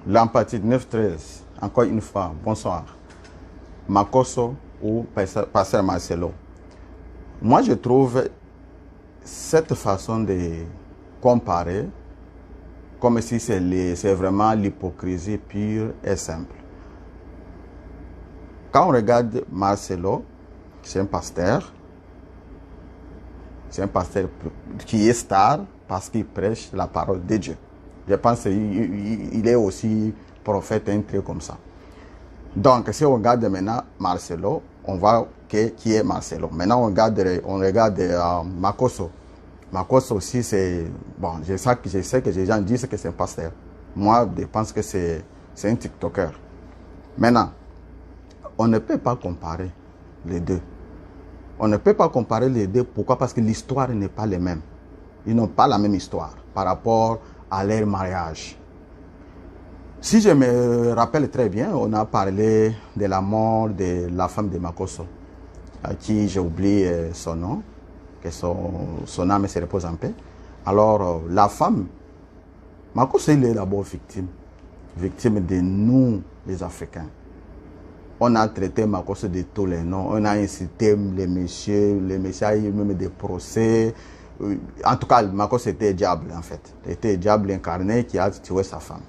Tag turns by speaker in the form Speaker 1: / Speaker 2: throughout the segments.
Speaker 1: L'empathie 9-13, encore une fois, bonsoir. Makosso ou Pasteur Marcelo. Moi, je trouve cette façon de comparer comme si c'est vraiment l'hypocrisie pure et simple. Quand on regarde Marcelo, c'est un pasteur qui est star parce qu'il prêche la parole de Dieu. Je pense qu'il est aussi prophète, un truc comme ça. Donc, si on regarde maintenant Marcelo, on voit qui est Marcelo. Maintenant, on regarde Makosso. Makosso aussi, c'est... Bon, je sais que les gens disent que c'est un pasteur. Moi, je pense que c'est un TikToker. Maintenant, on ne peut pas comparer les deux. On ne peut pas comparer les deux. Pourquoi? Parce que l'histoire n'est pas la même. Ils n'ont pas la même histoire par rapport à leur mariage. Si je me rappelle très bien, on a parlé de la mort de la femme de Makosso, à qui j'ai oublié son nom, que son âme se repose en paix. Alors, la femme, Makosso, il est d'abord victime de nous, les Africains. On a traité Makosso de tous les noms, on a incité les messieurs a eu même des procès. En tout cas, Makosso était diable en fait. Il était diable incarné qui a tué sa femme.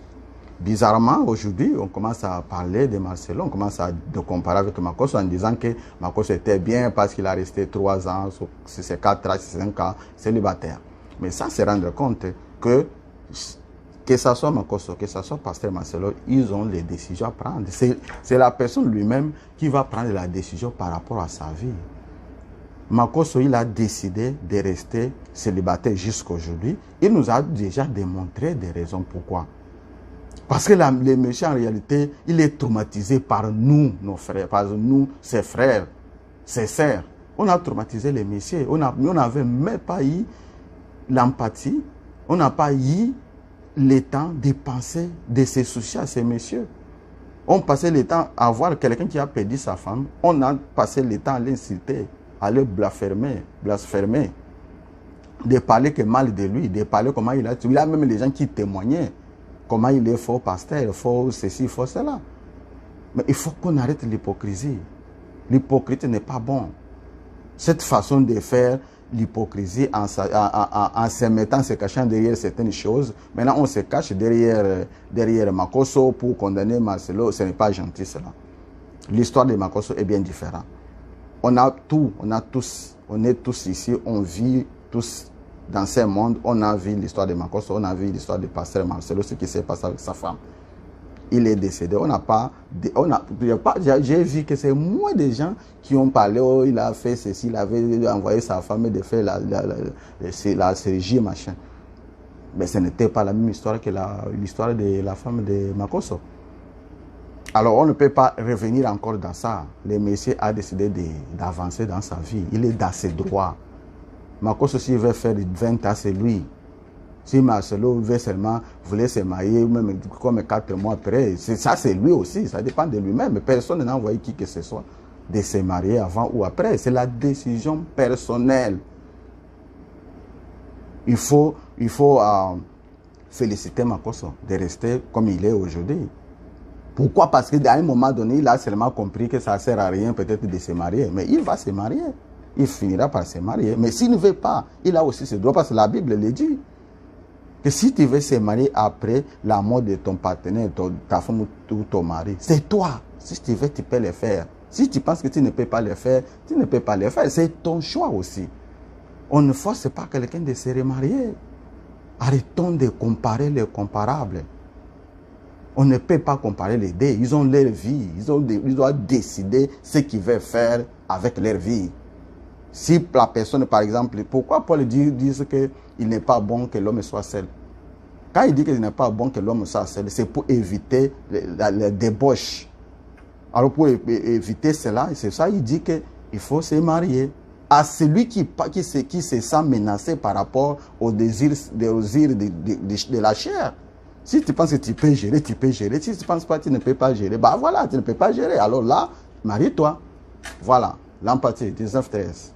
Speaker 1: Bizarrement, aujourd'hui, on commence à parler de Marcelo, on commence à comparer avec Makosso en disant que Makosso était bien parce qu'il a resté 3 ans, sur ses 4 ans, 5 ans, célibataire. Mais ça, c'est rendre compte que ce soit Makosso, que ce soit Pasteur Marcelo, ils ont les décisions à prendre. C'est la personne lui-même qui va prendre la décision par rapport à sa vie. Makosso, il a décidé de rester célibataire jusqu'à aujourd'hui. Il nous a déjà démontré des raisons pourquoi. Parce que le méchant, en réalité, il est traumatisé par nous, nos frères, par nous, ses frères, ses sœurs. On a traumatisé les messieurs. On n'avait même pas eu l'empathie. On n'a pas eu le temps de penser, de se soucier à ces messieurs. On passait le temps à voir quelqu'un qui a perdu sa femme. On a passé le temps à l'insulter, à le blasphémer, de parler que mal de lui, de parler comment il a tué. Il y a même les gens qui témoignaient. Comment il est faux pasteur, faux ceci, faux cela. Mais il faut qu'on arrête l'hypocrisie. L'hypocrisie n'est pas bon. Cette façon de faire l'hypocrisie en se mettant, se cachant derrière certaines choses. Maintenant, on se cache derrière Makosso pour condamner Marcelo. Ce n'est pas gentil cela. L'histoire de Makosso est bien différente. On est tous ici, on vit tous dans ce monde, on a vu l'histoire de Makosso, on a vu l'histoire de Pasteur Marcelo, ce qui s'est passé avec sa femme. Il est décédé. J'ai vu que c'est moins de gens qui ont parlé, oh, il a fait ceci, il avait envoyé sa femme de faire la chirurgie, machin. Mais ce n'était pas la même histoire que l'histoire de la femme de Makosso. Alors on ne peut pas revenir encore dans ça. Le monsieur a décidé d'avancer dans sa vie. Il est dans ses droits. Makosso, s'il veut faire 20 ans, c'est lui. Si Marcelo veut seulement voulait se marier, même comme 4 mois après, ça c'est lui aussi, ça dépend de lui-même. Personne n'a envoyé qui que ce soit de se marier avant ou après. C'est la décision personnelle. Il faut féliciter Makosso de rester comme il est aujourd'hui. Pourquoi? Parce qu'à un moment donné, il a seulement compris que ça ne sert à rien peut-être de se marier. Mais il va se marier. Il finira par se marier. Mais s'il ne veut pas, il a aussi ses droits. Parce que la Bible le dit. Que si tu veux se marier après la mort de ton partenaire, ta femme ou ton mari, c'est toi. Si tu veux, tu peux le faire. Si tu penses que tu ne peux pas le faire, tu ne peux pas le faire. C'est ton choix aussi. On ne force pas quelqu'un de se remarier. Arrêtons de comparer les comparables. On ne peut pas comparer les deux. Ils ont leur vie. Ils doivent décider ce qu'ils veulent faire avec leur vie. Si la personne, par exemple, pourquoi Paul dit qu'il n'est pas bon que l'homme soit seul? Quand il dit qu'il n'est pas bon que l'homme soit seul, c'est pour éviter la débauche. Alors pour éviter cela, c'est ça, il dit qu'il faut se marier. À celui qui se sent menacé par rapport aux désirs de la chair. Si tu penses que tu peux gérer, tu peux gérer. Si tu ne penses pas que tu ne peux pas gérer, bah voilà, tu ne peux pas gérer. Alors là, marie-toi. Voilà, l'empathie, 19-13.